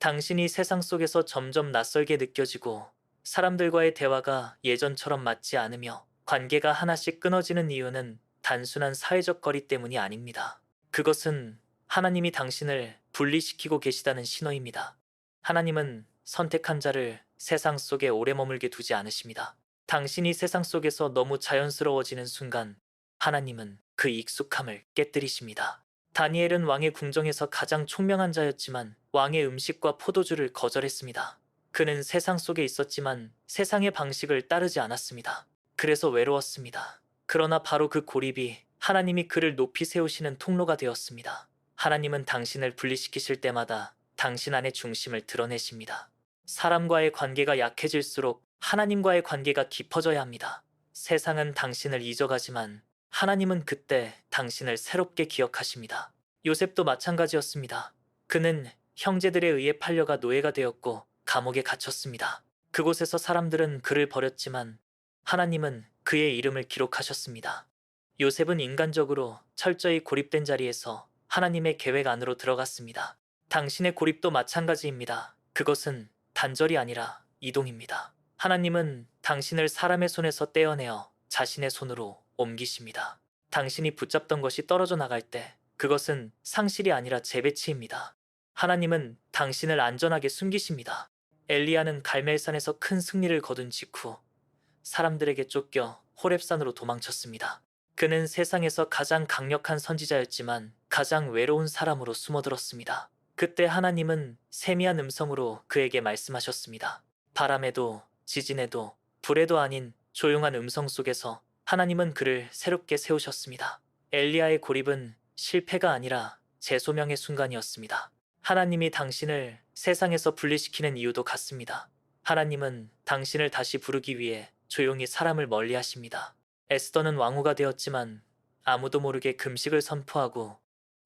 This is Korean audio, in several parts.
당신이 세상 속에서 점점 낯설게 느껴지고 사람들과의 대화가 예전처럼 맞지 않으며 관계가 하나씩 끊어지는 이유는 단순한 사회적 거리 때문이 아닙니다. 그것은 하나님이 당신을 분리시키고 계시다는 신호입니다. 하나님은 선택한 자를 세상 속에 오래 머물게 두지 않으십니다. 당신이 세상 속에서 너무 자연스러워지는 순간 하나님은 그 익숙함을 깨뜨리십니다. 다니엘은 왕의 궁정에서 가장 총명한 자였지만 왕의 음식과 포도주를 거절했습니다. 그는 세상 속에 있었지만 세상의 방식을 따르지 않았습니다. 그래서 외로웠습니다. 그러나 바로 그 고립이 하나님이 그를 높이 세우시는 통로가 되었습니다. 하나님은 당신을 분리시키실 때마다 당신 안의 중심을 드러내십니다. 사람과의 관계가 약해질수록 하나님과의 관계가 깊어져야 합니다. 세상은 당신을 잊어가지만 하나님은 그때 당신을 새롭게 기억하십니다. 요셉도 마찬가지였습니다. 그는 형제들에 의해 팔려가 노예가 되었고 감옥에 갇혔습니다. 그곳에서 사람들은 그를 버렸지만 하나님은 그의 이름을 기록하셨습니다. 요셉은 인간적으로 철저히 고립된 자리에서 하나님의 계획 안으로 들어갔습니다. 당신의 고립도 마찬가지입니다. 그것은 단절이 아니라 이동입니다. 하나님은 당신을 사람의 손에서 떼어내어 자신의 손으로 옮기십니다. 당신이 붙잡던 것이 떨어져 나갈 때 그것은 상실이 아니라 재배치입니다. 하나님은 당신을 안전하게 숨기십니다. 엘리야는 갈멜산에서 큰 승리를 거둔 직후 사람들에게 쫓겨 호렙산으로 도망쳤습니다. 그는 세상에서 가장 강력한 선지자였지만 가장 외로운 사람으로 숨어들었습니다. 그때 하나님은 세미한 음성으로 그에게 말씀하셨습니다. 바람에도 지진에도 불에도 아닌 조용한 음성 속에서 하나님은 그를 새롭게 세우셨습니다. 엘리야의 고립은 실패가 아니라 재소명의 순간이었습니다. 하나님이 당신을 세상에서 분리시키는 이유도 같습니다. 하나님은 당신을 다시 부르기 위해 조용히 사람을 멀리 하십니다. 에스더는 왕후가 되었지만 아무도 모르게 금식을 선포하고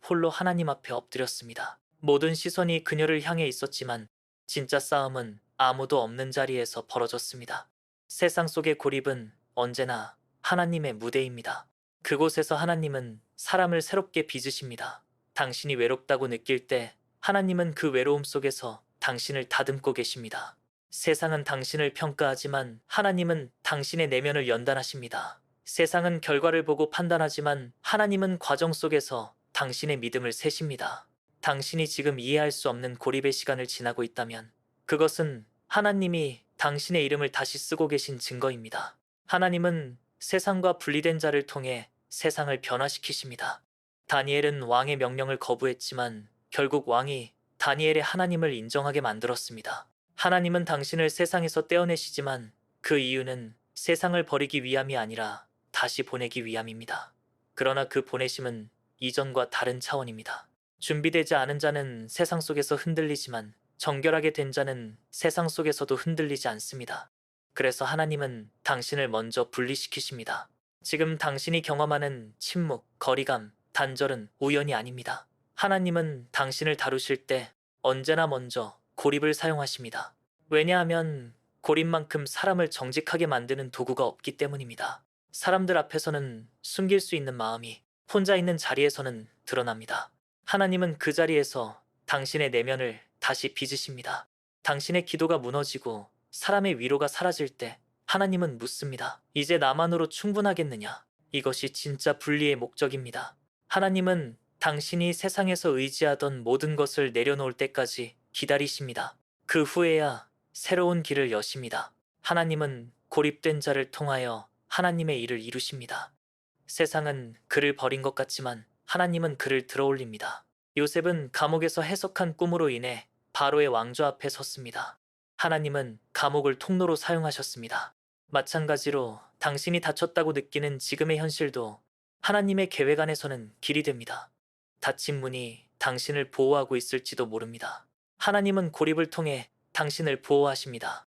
홀로 하나님 앞에 엎드렸습니다. 모든 시선이 그녀를 향해 있었지만 진짜 싸움은 아무도 없는 자리에서 벌어졌습니다. 세상 속의 고립은 언제나 하나님의 무대입니다. 그곳에서 하나님은 사람을 새롭게 빚으십니다. 당신이 외롭다고 느낄 때 하나님은 그 외로움 속에서 당신을 다듬고 계십니다. 세상은 당신을 평가하지만 하나님은 당신의 내면을 연단하십니다. 세상은 결과를 보고 판단하지만 하나님은 과정 속에서 당신의 믿음을 세십니다. 당신이 지금 이해할 수 없는 고립의 시간을 지나고 있다면 그것은 하나님이 당신의 이름을 다시 쓰고 계신 증거입니다. 하나님은 세상과 분리된 자를 통해 세상을 변화시키십니다. 다니엘은 왕의 명령을 거부했지만 결국 왕이 다니엘의 하나님을 인정하게 만들었습니다. 하나님은 당신을 세상에서 떼어내시지만 그 이유는 세상을 버리기 위함이 아니라 다시 보내기 위함입니다. 그러나 그 보내심은 이전과 다른 차원입니다. 준비되지 않은 자는 세상 속에서 흔들리지만 정결하게 된 자는 세상 속에서도 흔들리지 않습니다. 그래서 하나님은 당신을 먼저 분리시키십니다. 지금 당신이 경험하는 침묵, 거리감, 단절은 우연이 아닙니다. 하나님은 당신을 다루실 때 언제나 먼저 고립을 사용하십니다. 왜냐하면 고립만큼 사람을 정직하게 만드는 도구가 없기 때문입니다. 사람들 앞에서는 숨길 수 있는 마음이 혼자 있는 자리에서는 드러납니다. 하나님은 그 자리에서 당신의 내면을 다시 빚으십니다. 당신의 기도가 무너지고 사람의 위로가 사라질 때 하나님은 묻습니다. 이제 나만으로 충분하겠느냐? 이것이 진짜 분리의 목적입니다. 하나님은 당신이 세상에서 의지하던 모든 것을 내려놓을 때까지 기다리십니다. 그 후에야 새로운 길을 여십니다. 하나님은 고립된 자를 통하여 하나님의 일을 이루십니다. 세상은 그를 버린 것 같지만 하나님은 그를 들어올립니다. 요셉은 감옥에서 해석한 꿈으로 인해 바로의 왕좌 앞에 섰습니다. 하나님은 감옥을 통로로 사용하셨습니다. 마찬가지로 당신이 다쳤다고 느끼는 지금의 현실도 하나님의 계획 안에서는 길이 됩니다. 닫힌 문이 당신을 보호하고 있을지도 모릅니다. 하나님은 고립을 통해 당신을 보호하십니다.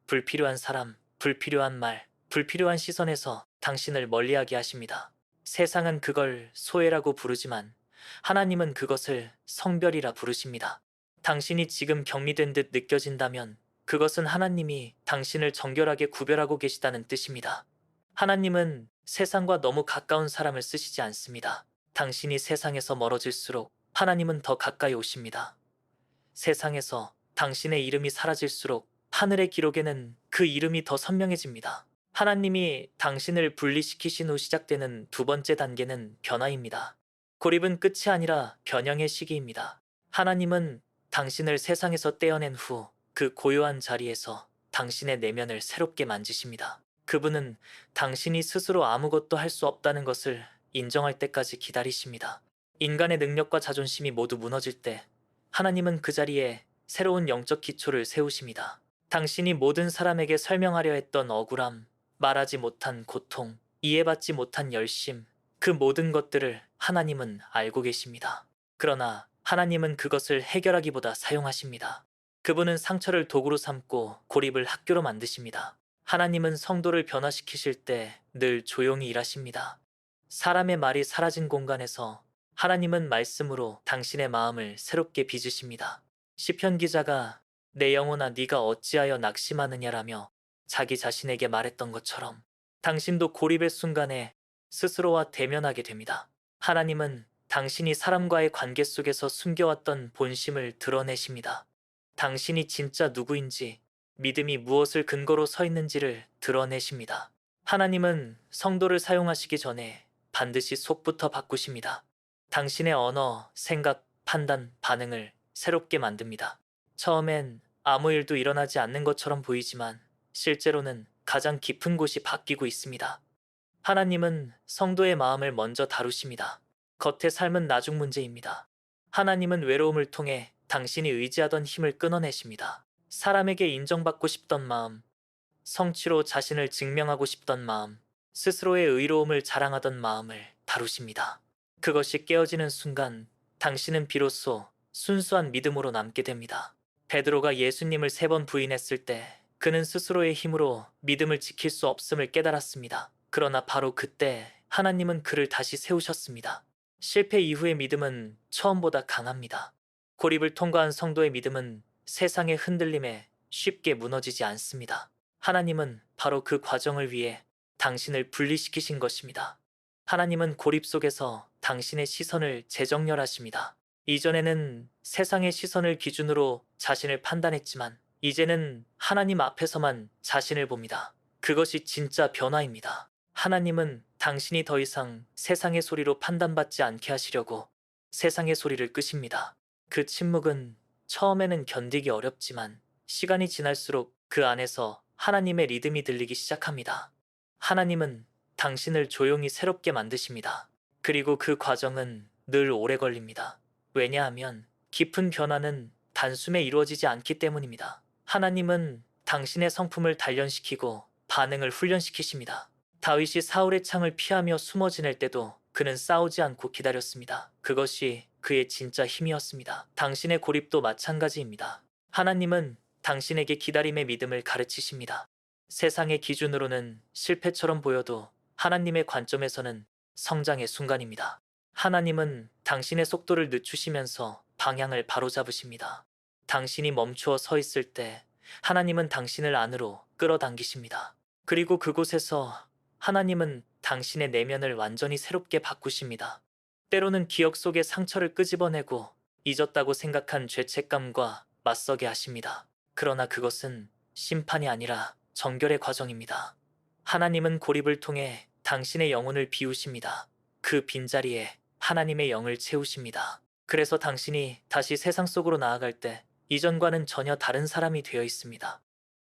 불필요한 사람, 불필요한 말, 불필요한 시선에서 당신을 멀리하게 하십니다. 세상은 그걸 소외라고 부르지만 하나님은 그것을 성별이라 부르십니다. 당신이 지금 격리된 듯 느껴진다면 그것은 하나님이 당신을 정결하게 구별하고 계시다는 뜻입니다. 하나님은 세상과 너무 가까운 사람을 쓰시지 않습니다. 당신이 세상에서 멀어질수록 하나님은 더 가까이 오십니다. 세상에서 당신의 이름이 사라질수록 하늘의 기록에는 그 이름이 더 선명해집니다. 하나님이 당신을 분리시키신 후 시작되는 두 번째 단계는 변화입니다. 고립은 끝이 아니라 변형의 시기입니다. 하나님은 당신을 세상에서 떼어낸 후 그 고요한 자리에서 당신의 내면을 새롭게 만지십니다. 그분은 당신이 스스로 아무것도 할 수 없다는 것을 인정할 때까지 기다리십니다. 인간의 능력과 자존심이 모두 무너질 때 하나님은 그 자리에 새로운 영적 기초를 세우십니다. 당신이 모든 사람에게 설명하려 했던 억울함, 말하지 못한 고통, 이해받지 못한 열심, 그 모든 것들을 하나님은 알고 계십니다. 그러나 하나님은 그것을 해결하기보다 사용하십니다. 그분은 상처를 도구로 삼고 고립을 학교로 만드십니다. 하나님은 성도를 변화시키실 때 늘 조용히 일하십니다. 사람의 말이 사라진 공간에서 하나님은 말씀으로 당신의 마음을 새롭게 빚으십니다. 시편 기자가 내 영혼아 네가 어찌하여 낙심하느냐라며 자기 자신에게 말했던 것처럼 당신도 고립의 순간에 스스로와 대면하게 됩니다. 하나님은 당신이 사람과의 관계 속에서 숨겨왔던 본심을 드러내십니다. 당신이 진짜 누구인지, 믿음이 무엇을 근거로 서 있는지를 드러내십니다. 하나님은 성도를 사용하시기 전에 반드시 속부터 바꾸십니다. 당신의 언어, 생각, 판단, 반응을 새롭게 만듭니다. 처음엔 아무 일도 일어나지 않는 것처럼 보이지만 실제로는 가장 깊은 곳이 바뀌고 있습니다. 하나님은 성도의 마음을 먼저 다루십니다. 겉의 삶은 나중 문제입니다. 하나님은 외로움을 통해 당신이 의지하던 힘을 끊어내십니다. 사람에게 인정받고 싶던 마음, 성취로 자신을 증명하고 싶던 마음, 스스로의 의로움을 자랑하던 마음을 다루십니다. 그것이 깨어지는 순간 당신은 비로소 순수한 믿음으로 남게 됩니다. 베드로가 예수님을 3번 부인했을 때 그는 스스로의 힘으로 믿음을 지킬 수 없음을 깨달았습니다. 그러나 바로 그때 하나님은 그를 다시 세우셨습니다. 실패 이후의 믿음은 처음보다 강합니다. 고립을 통과한 성도의 믿음은 세상의 흔들림에 쉽게 무너지지 않습니다. 하나님은 바로 그 과정을 위해 당신을 분리시키신 것입니다. 하나님은 고립 속에서 당신의 시선을 재정렬하십니다. 이전에는 세상의 시선을 기준으로 자신을 판단했지만 이제는 하나님 앞에서만 자신을 봅니다. 그것이 진짜 변화입니다. 하나님은 당신이 더 이상 세상의 소리로 판단받지 않게 하시려고 세상의 소리를 끄십니다. 그 침묵은 처음에는 견디기 어렵지만 시간이 지날수록 그 안에서 하나님의 리듬이 들리기 시작합니다. 하나님은 당신을 조용히 새롭게 만드십니다. 그리고 그 과정은 늘 오래 걸립니다. 왜냐하면 깊은 변화는 단숨에 이루어지지 않기 때문입니다. 하나님은 당신의 성품을 단련시키고 반응을 훈련시키십니다. 다윗이 사울의 창을 피하며 숨어 지낼 때도 그는 싸우지 않고 기다렸습니다. 그것이 그의 진짜 힘이었습니다. 당신의 고립도 마찬가지입니다. 하나님은 당신에게 기다림의 믿음을 가르치십니다. 세상의 기준으로는 실패처럼 보여도 하나님의 관점에서는 성장의 순간입니다. 하나님은 당신의 속도를 늦추시면서 방향을 바로잡으십니다. 당신이 멈추어 서 있을 때 하나님은 당신을 안으로 끌어당기십니다. 그리고 그곳에서 하나님은 당신의 내면을 완전히 새롭게 바꾸십니다. 때로는 기억 속의 상처를 끄집어내고 잊었다고 생각한 죄책감과 맞서게 하십니다. 그러나 그것은 심판이 아니라 정결의 과정입니다. 하나님은 고립을 통해 당신의 영혼을 비우십니다. 그 빈자리에 하나님의 영을 채우십니다. 그래서 당신이 다시 세상 속으로 나아갈 때 이전과는 전혀 다른 사람이 되어 있습니다.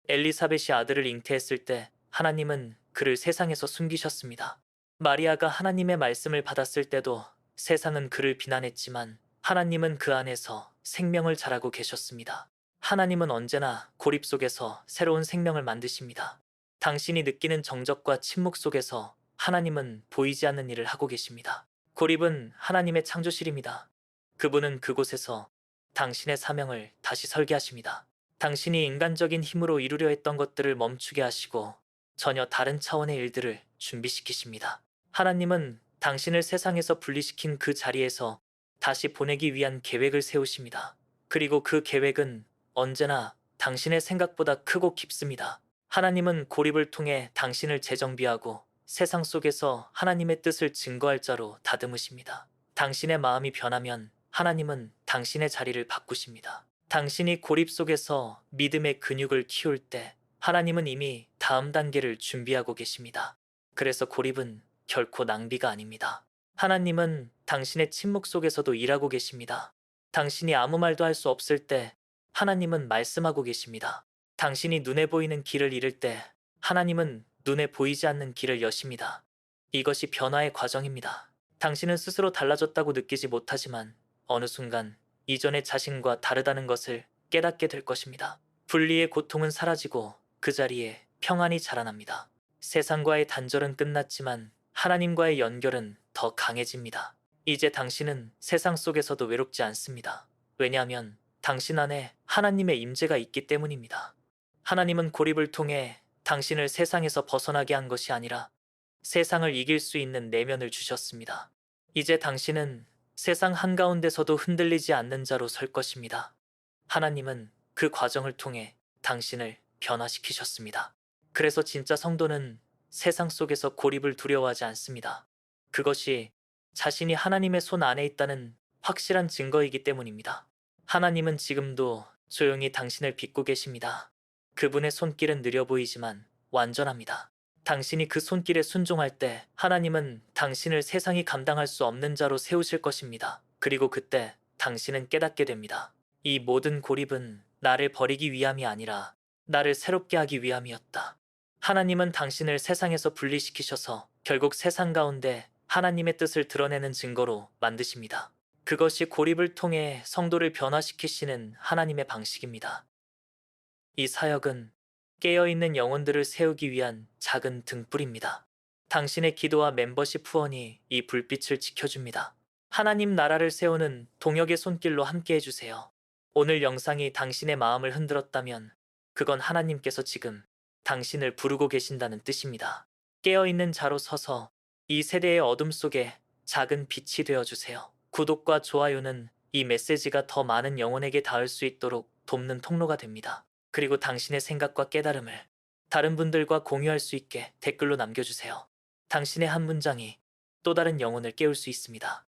엘리사벳이 아들을 잉태했을 때 하나님은 그를 세상에서 숨기셨습니다. 마리아가 하나님의 말씀을 받았을 때도 세상은 그를 비난했지만 하나님은 그 안에서 생명을 자라고 계셨습니다. 하나님은 언제나 고립 속에서 새로운 생명을 만드십니다. 당신이 느끼는 정적과 침묵 속에서 하나님은 보이지 않는 일을 하고 계십니다. 고립은 하나님의 창조실입니다. 그분은 그곳에서 당신의 사명을 다시 설계하십니다. 당신이 인간적인 힘으로 이루려 했던 것들을 멈추게 하시고 전혀 다른 차원의 일들을 준비시키십니다. 하나님은 당신을 세상에서 분리시킨 그 자리에서 다시 보내기 위한 계획을 세우십니다. 그리고 그 계획은 언제나 당신의 생각보다 크고 깊습니다. 하나님은 고립을 통해 당신을 재정비하고 세상 속에서 하나님의 뜻을 증거할 자로 다듬으십니다. 당신의 마음이 변하면 하나님은 당신의 자리를 바꾸십니다. 당신이 고립 속에서 믿음의 근육을 키울 때 하나님은 이미 다음 단계를 준비하고 계십니다. 그래서 고립은 결코 낭비가 아닙니다. 하나님은 당신의 침묵 속에서도 일하고 계십니다. 당신이 아무 말도 할 수 없을 때 하나님은 말씀하고 계십니다. 당신이 눈에 보이는 길을 잃을 때 하나님은 눈에 보이지 않는 길을 여십니다. 이것이 변화의 과정입니다. 당신은 스스로 달라졌다고 느끼지 못하지만 어느 순간 이전의 자신과 다르다는 것을 깨닫게 될 것입니다. 분리의 고통은 사라지고 그 자리에 평안이 자라납니다. 세상과의 단절은 끝났지만 하나님과의 연결은 더 강해집니다. 이제 당신은 세상 속에서도 외롭지 않습니다. 왜냐하면 당신 안에 하나님의 임재가 있기 때문입니다. 하나님은 고립을 통해 당신을 세상에서 벗어나게 한 것이 아니라 세상을 이길 수 있는 내면을 주셨습니다. 이제 당신은 세상 한가운데서도 흔들리지 않는 자로 설 것입니다. 하나님은 그 과정을 통해 당신을 변화시키셨습니다. 그래서 진짜 성도는 세상 속에서 고립을 두려워하지 않습니다. 그것이 자신이 하나님의 손 안에 있다는 확실한 증거이기 때문입니다. 하나님은 지금도 조용히 당신을 빚고 계십니다. 그분의 손길은 느려 보이지만 완전합니다. 당신이 그 손길에 순종할 때 하나님은 당신을 세상이 감당할 수 없는 자로 세우실 것입니다. 그리고 그때 당신은 깨닫게 됩니다. 이 모든 고립은 나를 버리기 위함이 아니라 나를 새롭게 하기 위함이었다. 하나님은 당신을 세상에서 분리시키셔서 결국 세상 가운데 하나님의 뜻을 드러내는 증거로 만드십니다. 그것이 고립을 통해 성도를 변화시키시는 하나님의 방식입니다. 이 사역은 깨어있는 영혼들을 세우기 위한 작은 등불입니다. 당신의 기도와 멤버십 후원이 이 불빛을 지켜줍니다. 하나님 나라를 세우는 동역의 손길로 함께 해주세요. 오늘 영상이 당신의 마음을 흔들었다면 그건 하나님께서 지금 당신을 부르고 계신다는 뜻입니다. 깨어있는 자로 서서 이 세대의 어둠 속에 작은 빛이 되어주세요. 구독과 좋아요는 이 메시지가 더 많은 영혼에게 닿을 수 있도록 돕는 통로가 됩니다. 그리고 당신의 생각과 깨달음을 다른 분들과 공유할 수 있게 댓글로 남겨주세요. 당신의 한 문장이 또 다른 영혼을 깨울 수 있습니다.